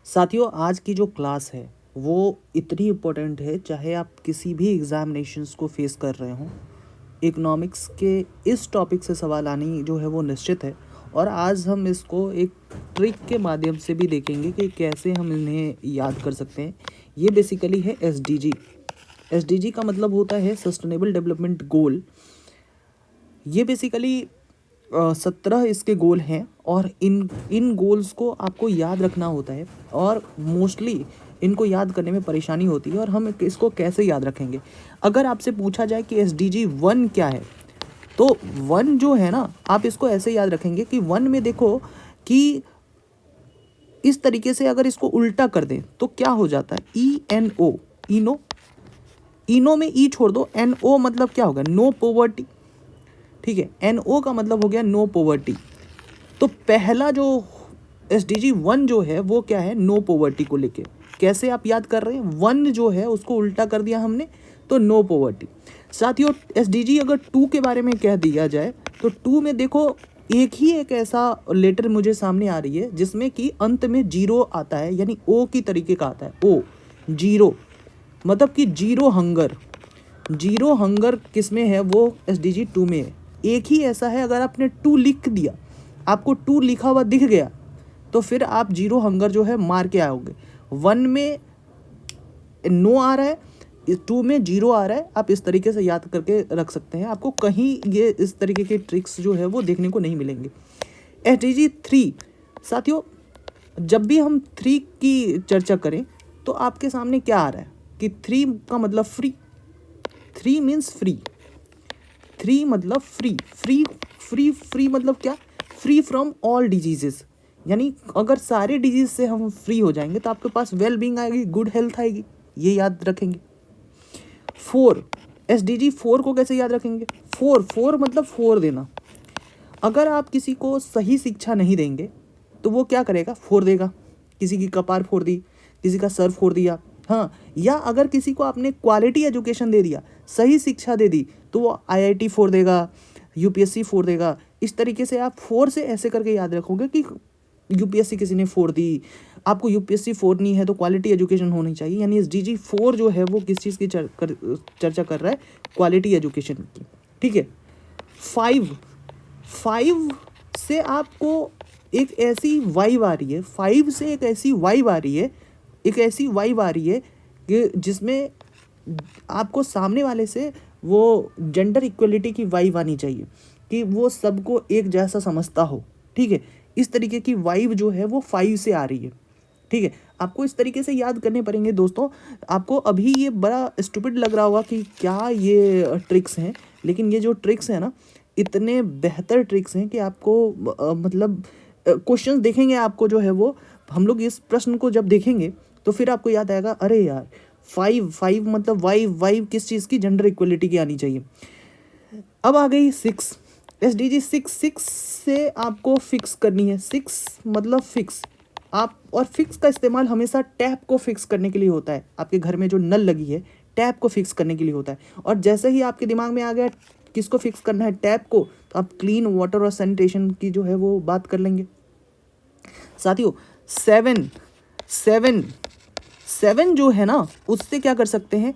साथियों, आज की जो क्लास है वो इतनी इम्पोर्टेंट है, चाहे आप किसी भी एग्जामिनेशंस को फेस कर रहे हों। इकोनॉमिक्स के इस टॉपिक से सवाल आनी जो है वो निश्चित है। और आज हम इसको एक ट्रिक के माध्यम से भी देखेंगे कि कैसे हम इन्हें याद कर सकते हैं। ये बेसिकली है एसडीजी। एसडीजी का मतलब होता है सस्टेनेबल डेवलपमेंट गोल। ये बेसिकली 17 इसके गोल हैं और इन गोल्स को आपको याद रखना होता है और मोस्टली इनको याद करने में परेशानी होती है। और हम इसको कैसे याद रखेंगे? अगर आपसे पूछा जाए कि एसडीजी 1 क्या है, तो 1 जो है ना, आप इसको ऐसे याद रखेंगे कि 1 में देखो कि इस तरीके से अगर इसको उल्टा कर दें तो क्या हो जाता है? ENO, इनो। इनो में ई छोड़ दो, NO मतलब क्या होगा? No poverty. ठीक है, NO का मतलब हो गया नो पॉवर्टी। तो पहला जो एसडीजी 1 जो है वो क्या है? नो पॉवर्टी को लेके। कैसे आप याद कर रहे हैं? 1 जो है उसको उल्टा कर दिया हमने तो नो पॉवर्टी। साथियों, एसडीजी अगर 2 के बारे में कह दिया जाए तो 2 में देखो एक ऐसा लेटर मुझे सामने आ रही है जिसमें कि अंत में 0 आता है, यानी O की तरीके का आता है। O 0 मतलब कि जीरो हंगर। जीरो हंगर किस में है? वो एसडीजी 2 में है। एक ही ऐसा है, अगर आपने 2 लिख दिया, आपको 2 लिखा हुआ दिख गया तो फिर आप जीरो हंगर जो है मार के आओगे। 1 में नो आ रहा है, 2 में 0 आ रहा है। आप इस तरीके से याद करके रख सकते हैं। आपको कहीं ये इस तरीके के ट्रिक्स जो है वो देखने को नहीं मिलेंगे। एसडीजी 3, साथियों जब भी हम 3 की चर्चा करें तो आपके सामने क्या आ रहा है कि 3 का मतलब फ्री। 3 means free. 3 मतलब फ्री। फ्री फ्री फ्री मतलब क्या? Free from all diseases. यानी अगर सारे डिजीज से हम फ्री हो जाएंगे तो आपके पास वेल बींग आएगी, गुड हेल्थ आएगी। ये याद रखेंगे। 4, एसडीजी 4 को कैसे याद रखेंगे? 4 मतलब 4 देना। अगर आप किसी को सही शिक्षा नहीं देंगे तो वो क्या करेगा? 4 देगा। किसी की कपार फोड़ दी, किसी का सर फोड़ दिया, हाँ। या अगर किसी को आपने क्वालिटी एजुकेशन दे दिया, सही शिक्षा दे दी, तो वो IIT फोड़ देगा, यूपीएससी फोड़ देगा। इस तरीके से आप 4 से ऐसे करके याद रखोगे कि यूपीएससी किसी ने फोड़ दी। आपको यूपीएससी फोड़नी है तो क्वालिटी एजुकेशन होनी चाहिए। यानी एसडीजी 4 जो है वो किस चीज़ की चर्चा कर रहा है? क्वालिटी एजुकेशन की। ठीक है। 5 से आपको एक ऐसी वाइब आ रही है, 5 से एक ऐसी वाइब आ रही है, एक ऐसी वाइब आ रही है कि जिसमें आपको सामने वाले से वो जेंडर इक्वलिटी की वाइब आनी चाहिए कि वो सबको एक जैसा समझता हो। ठीक है, इस तरीके की वाइब जो है वो 5 से आ रही है। ठीक है, आपको इस तरीके से याद करने पड़ेंगे दोस्तों। आपको अभी ये बड़ा स्टूपिड लग रहा होगा कि क्या ये ट्रिक्स हैं, लेकिन ये जो ट्रिक्स हैं ना, इतने बेहतर ट्रिक्स हैं कि आपको मतलब क्वेश्चंस देखेंगे आपको जो है वो, हम लोग इस प्रश्न को जब देखेंगे तो फिर आपको याद आएगा, अरे यार 5 मतलब वाइव किस चीज़ की? जेंडर इक्वलिटी की आनी चाहिए। अब आ गई 6, एसडीजी 6 से आपको फिक्स करनी है। 6 मतलब फिक्स। आप और फिक्स का इस्तेमाल हमेशा टैप को फिक्स करने के लिए होता है। आपके घर में जो नल लगी है, टैप को फिक्स करने के लिए होता है। और जैसे ही आपके दिमाग में आ गया किसको फिक्स करना है? टैप को, तो आप क्लीन वाटर और सैनिटेशन की जो है वो बात कर लेंगे। साथियों 7 जो है ना, उससे क्या कर सकते हैं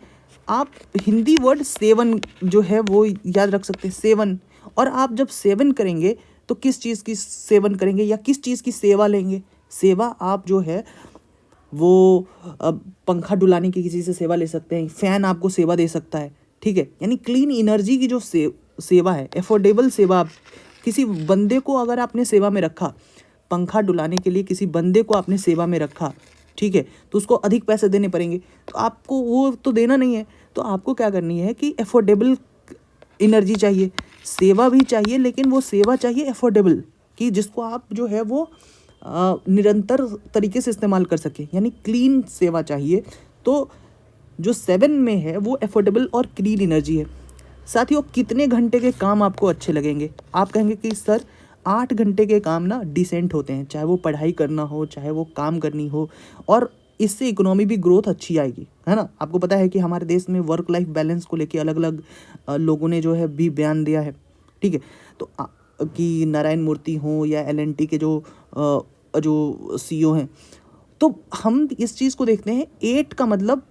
आप? हिंदी वर्ड सेवन जो है वो याद रख सकते हैं, 7। और आप जब 7 करेंगे तो किस चीज़ की सेवन करेंगे या किस चीज़ की सेवा लेंगे? सेवा आप जो है वो पंखा डुलाने की किसी से सेवा ले सकते हैं, फ़ैन आपको सेवा दे सकता है। ठीक है, यानी क्लीन एनर्जी की जो सेवा है, एफोर्डेबल सेवा। किसी बंदे को अगर आपने सेवा में रखा, पंखा डुलाने के लिए किसी बंदे को आपने सेवा में रखा, ठीक है, तो उसको अधिक पैसे देने पड़ेंगे, तो आपको वो तो देना नहीं है। तो आपको क्या करनी है कि एफोर्डेबल एनर्जी चाहिए, सेवा भी चाहिए, लेकिन वो सेवा चाहिए एफोर्डेबल, कि जिसको आप जो है वो निरंतर तरीके से इस्तेमाल कर सके, यानी क्लीन सेवा चाहिए। तो जो 7 में है वो एफोर्डेबल और क्लीन एनर्जी है। साथियों, कितने घंटे के काम आपको अच्छे लगेंगे? आप कहेंगे कि सर 8 घंटे के काम ना डिसेंट होते हैं, चाहे वो पढ़ाई करना हो, चाहे वो काम करनी हो, और इससे इकोनॉमी भी ग्रोथ अच्छी आएगी, है ना। आपको पता है कि हमारे देश में वर्क लाइफ बैलेंस को लेके अलग अलग लोगों ने जो है भी बयान दिया है। ठीक है, तो कि नारायण मूर्ति हो या LNT के जो CEO हैं, तो हम इस चीज़ को देखते हैं, 8 का मतलब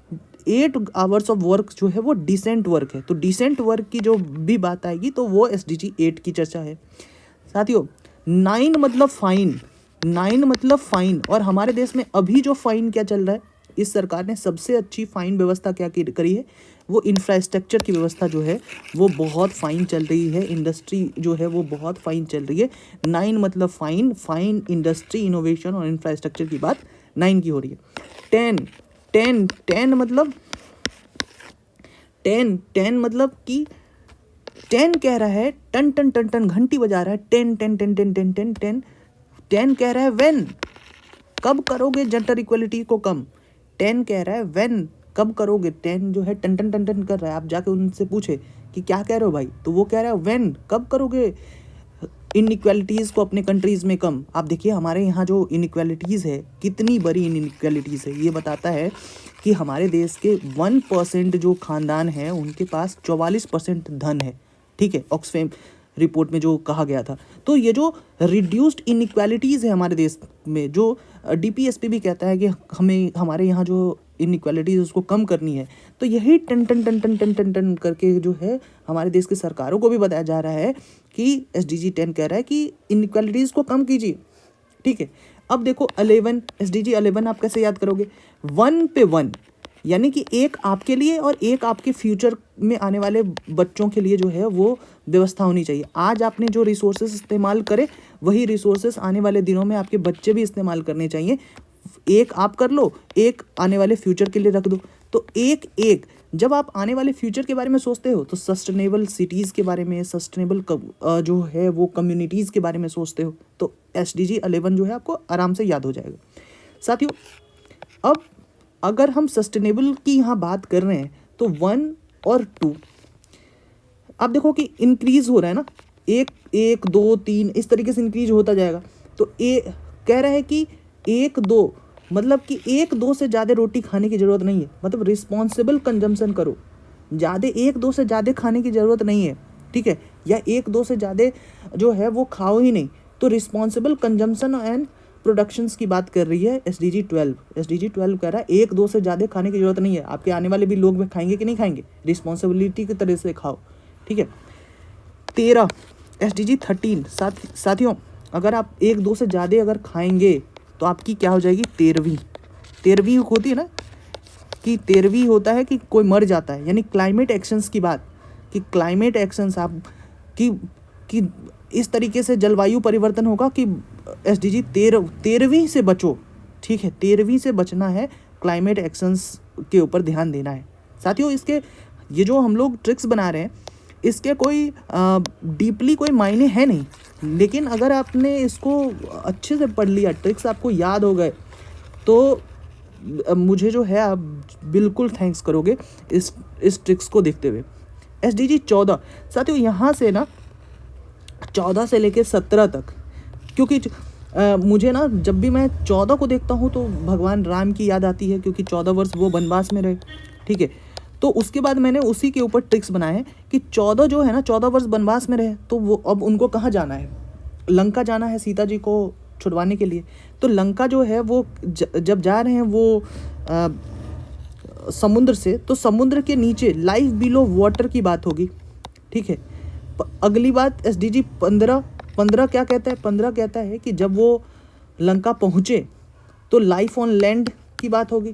8 आवर्स ऑफ वर्क जो है वो डिसेंट वर्क है। तो डिसेंट वर्क की जो भी बात आएगी तो वो SDG 8 की चर्चा है। साथियों 9 मतलब फाइन, 9 मतलब फाइन। और हमारे देश में अभी जो फाइन क्या चल रहा है, इस सरकार ने सबसे अच्छी फाइन व्यवस्था क्या करी है, वो इंफ्रास्ट्रक्चर की व्यवस्था जो है वो बहुत फाइन चल रही है। इंडस्ट्री जो है वो बहुत फाइन चल रही है। 9 मतलब फाइन, फाइन इंडस्ट्री इनोवेशन और इंफ्रास्ट्रक्चर की बात 9 की हो रही है। 10 मतलब 10 मतलब कि 10 कह रहा है टन टन टन टन, घंटी बजा रहा है, 10 10 10 10 10 10 10 10 कह रहा है व्हेन, कब करोगे जेंडर इक्वलिटी को कम। 10 कह रहा है व्हेन, कब करोगे। 10 जो है टन टन टन टन कर रहा है। आप जाके उनसे पूछे कि क्या कह रहे हो भाई, तो वो कह रहा है व्हेन, कब करोगे इनइक्वालिटीज़ को अपने कंट्रीज़ में कम। आप देखिए हमारे यहाँ जो इनइक्वालिटीज़ है, कितनी बड़ी इनइक्वालिटीज़ है। ये बताता है कि हमारे देश के 1% जो खानदान हैं उनके पास 44% धन है। ठीक है, ऑक्सफैम रिपोर्ट में जो कहा गया था। तो ये जो रिड्यूस्ड इनइक्वालिटीज़ है हमारे देश में, जो DPSP भी कहता है कि हमें हमारे यहाँ जो इनइक्वालिटीज़ उसको कम करनी है, तो यही टन टन टन टन टन टन टन करके जो है हमारे देश की सरकारों को भी बताया जा रहा है कि SDG 10 कह रहा है कि इनइक्वालिटीज़ को कम कीजिए। ठीक है, अब देखो 11, SDG 11 आप कैसे याद करोगे, 1 पे 1, यानी कि एक आपके लिए और एक आपके फ्यूचर में आने वाले बच्चों के लिए जो है वो व्यवस्था होनी चाहिए। आज आपने जो रिसोर्सेज इस्तेमाल करे वही रिसोर्सेज आने वाले दिनों में आपके बच्चे भी इस्तेमाल करने चाहिए। एक आप कर लो, एक आने वाले फ्यूचर के लिए रख दो। तो एक जब आप आने वाले फ्यूचर के बारे में सोचते हो तो सस्टेनेबल सिटीज़ के बारे में, सस्टेनेबल जो है वो कम्युनिटीज़ के बारे में सोचते हो, तो SDG 11 जो है आपको आराम से याद हो जाएगा। साथियों अब अगर हम सस्टेनेबल की यहाँ बात कर रहे हैं तो 1 और 2 आप देखो कि इंक्रीज हो रहा है ना, 1 2 3 इस तरीके से इंक्रीज होता जाएगा। तो कह रहा है कि 1 2 मतलब कि 1 2 से ज़्यादा रोटी खाने की ज़रूरत नहीं है, मतलब रिस्पॉन्सिबल कंजम्पशन करो। ज़्यादा 1 2 से ज़्यादा खाने की ज़रूरत नहीं है। ठीक है, या 1 2 से ज़्यादा जो है वो खाओ ही नहीं। तो रिस्पॉन्सिबल कंजम्पशन एंड प्रोडक्शंस की बात कर रही है SDG 12। SDG 12 कह रहा है 1 2 से ज़्यादा खाने की ज़रूरत नहीं है। आपके आने वाले भी लोग भी खाएंगे कि नहीं खाएंगे, रिस्पॉन्सिबिलिटी की तरह से खाओ। ठीक है, 13 SDG 13 साथियों अगर आप 1 2 से ज़्यादा अगर खाएंगे तो आपकी क्या हो जाएगी, 13वीं होती है ना, कि 13वीं होता है कि कोई मर जाता है, यानी क्लाइमेट एक्शंस की बात, कि क्लाइमेट एक्शंस आप कि इस तरीके से जलवायु परिवर्तन होगा कि SDG 13वीं से बचो। ठीक है, 13वीं से बचना है, क्लाइमेट एक्शंस के ऊपर ध्यान देना है। साथियों इसके ये जो हम लोग ट्रिक्स बना रहे हैं इसके कोई डीपली कोई मायने है नहीं, लेकिन अगर आपने इसको अच्छे से पढ़ लिया, ट्रिक्स आपको याद हो गए, तो मुझे जो है आप बिल्कुल थैंक्स करोगे इस ट्रिक्स को देखते हुए। SDG 14 साथियों यहाँ से ना 14 से लेके 17 तक, क्योंकि मुझे ना जब भी मैं 14 को देखता हूँ तो भगवान राम की याद आती है, क्योंकि 14 वर्ष वो वनवास में रहे। ठीक है, तो उसके बाद मैंने उसी के ऊपर ट्रिक्स बनाए हैं कि 14 जो है ना 14 वर्ष वनवास में रहे, तो वो अब उनको कहाँ जाना है, लंका जाना है सीता जी को छुड़वाने के लिए। तो लंका जो है वो जब जा रहे हैं वो समुद्र से, तो समुद्र के नीचे लाइफ बिलो वाटर की बात होगी। ठीक है, अगली बात SDG 15 क्या कहता है, 15 कहता है कि जब वो लंका पहुँचे तो लाइफ ऑन लैंड की बात होगी।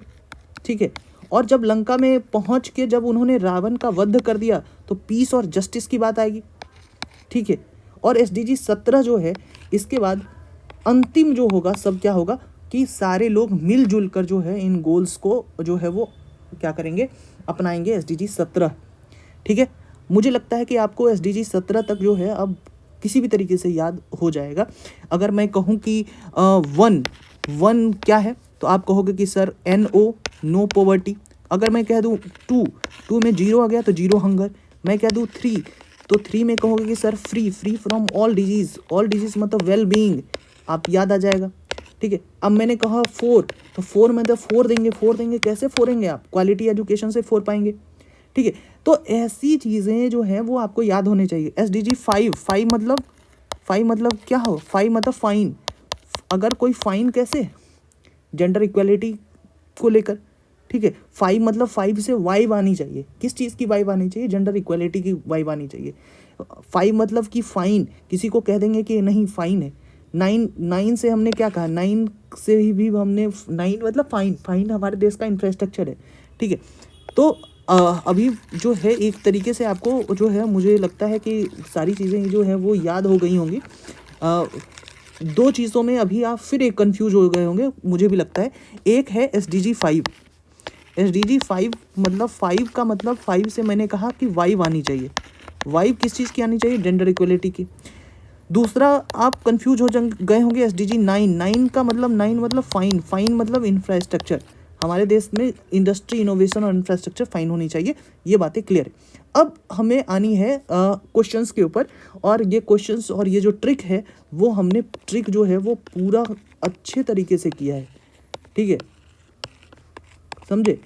ठीक है, और जब लंका में पहुँच के जब उन्होंने रावण का वध कर दिया तो पीस और जस्टिस की बात आएगी। ठीक है, और SDG 17 जो है इसके बाद अंतिम जो होगा सब क्या होगा कि सारे लोग मिलजुल कर जो है इन गोल्स को जो है वो क्या करेंगे, अपनाएंगे, SDG 17। ठीक है, मुझे लगता है कि आपको SDG 17 तक जो है अब किसी भी तरीके से याद हो जाएगा। अगर मैं कहूँ कि 1 क्या है तो आप कहोगे कि सर NO नो पॉवर्टी। अगर मैं कह दूँ 2 में 0 आ गया तो 0 हंगर। मैं कह दूँ 3 तो 3 में कहोगे कि sir free from all disease मतलब वेल बीइंग, आप याद आ जाएगा। ठीक है, अब मैंने कहा 4 तो 4 में तो 4 देंगे, कैसे 4 देंगे आप, क्वालिटी एजुकेशन से 4 पाएंगे। ठीक है, तो ऐसी चीज़ें जो हैं वो आपको याद होने चाहिए। SDG 5 मतलब क्या हो, 5 मतलब फाइन। अगर कोई फाइन कैसे, जेंडर इक्वालिटी को लेकर, ठीक है। 5 मतलब 5 से वाइब आनी चाहिए। किस चीज़ की वाइब आनी चाहिए? जेंडर इक्वालिटी की वाइब आनी चाहिए। 5 मतलब कि फाइन, किसी को कह देंगे कि नहीं फाइन है। 9 से हमने क्या कहा? 9 से भी हमने 9 मतलब फाइन, फाइन हमारे देश का इंफ्रास्ट्रक्चर है, ठीक है। तो अभी जो है एक तरीके से आपको जो है मुझे लगता है कि सारी चीज़ें जो है वो याद हो गई होंगी। 2 चीज़ों में अभी आप फिर एक कन्फ्यूज हो गए होंगे, मुझे भी लगता है। एक है SDG 5। SDG 5 मतलब 5 का मतलब 5 से मैंने कहा कि वाइब आनी चाहिए। वाइब किस चीज़ की आनी चाहिए? जेंडर इक्वलिटी की। दूसरा आप कंफ्यूज हो गए होंगे SDG 9। 9 का मतलब 9 मतलब फाइन, फाइन मतलब इंफ्रास्ट्रक्चर। हमारे देश में इंडस्ट्री, इनोवेशन और इंफ्रास्ट्रक्चर फाइन होनी चाहिए। ये बातें क्लियर है। अब हमें आनी है क्वेश्चंस के ऊपर, और ये क्वेश्चंस और ये जो ट्रिक है वो हमने ट्रिक जो है वो पूरा अच्छे तरीके से किया है, ठीक है, समझे?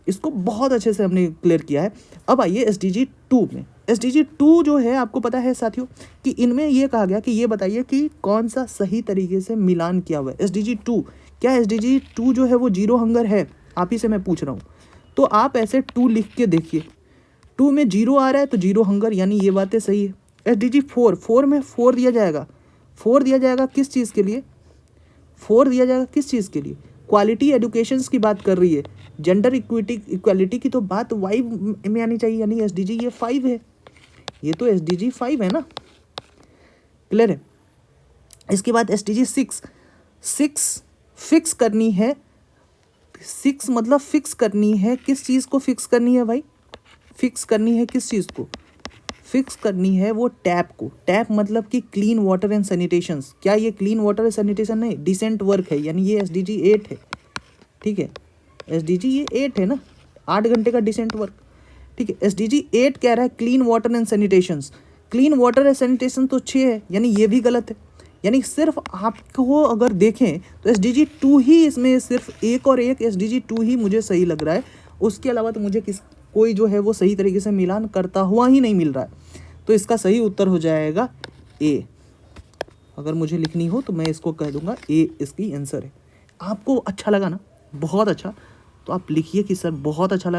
इसको बहुत अच्छे से हमने क्लियर किया है। अब आइए SDG 2 में। SDG 2 जो है आपको पता है साथियों कि इनमें ये कहा गया कि ये बताइए कि कौन सा सही तरीके से मिलान किया हुआ है। SDG 2, क्या SDG 2 जो है वो जीरो हंगर है? आप ही से मैं पूछ रहा हूँ। तो आप ऐसे 2 लिख के देखिए। 2 में जीरो आ रहा है तो जीरो हंगर, यानी ये बातें सही है। SDG 4, 4 में 4 दिया जाएगा। 4 दिया जाएगा किस चीज़ के लिए? 4 दिया जाएगा किस चीज़ के लिए? क्वालिटी एजुकेशंस की बात कर रही है। जेंडर इक्वालिटी की तो बात वाइब में आनी चाहिए, यानी SDG ये 5 है। ये तो SDG 5 है ना, क्लियर है? इसके बाद SDG 6। 6 फिक्स करनी है। 6 मतलब फिक्स करनी है, किस चीज़ को फिक्स करनी है भाई? फिक्स करनी है किस चीज़ को? फिक्स करनी है वो टैप को। टैप मतलब कि क्लीन वाटर एंड सैनिटेशंस। क्या ये क्लीन वाटर एंड सैनिटेशन नहीं, डिसेंट वर्क है, यानी ये SDG 8 है, ठीक है। SDG ये 8 है ना, 8 घंटे का डिसेंट वर्क, ठीक है। SDG 8 कह रहा है clean water and sanitations. Clean water and sanitation तो 6 है, यानी ये भी गलत है। यानी सिर्फ आपको अगर देखें तो SDG 2 ही इसमें, सिर्फ एक और एक SDG 2 ही मुझे सही लग रहा है। उसके अलावा तो मुझे कोई जो है वो सही तरीके से मिलान करता हुआ ही नहीं मिल रहा है। तो इसका सही उत्तर हो जाएगा A। अगर मुझे लिखनी हो तो मैं इसको कह दूंगा A इसकी आंसर है। आपको अच्छा लगा ना? बहुत अच्छा। तो आप लिखिए कि सर बहुत अच्छा लगा।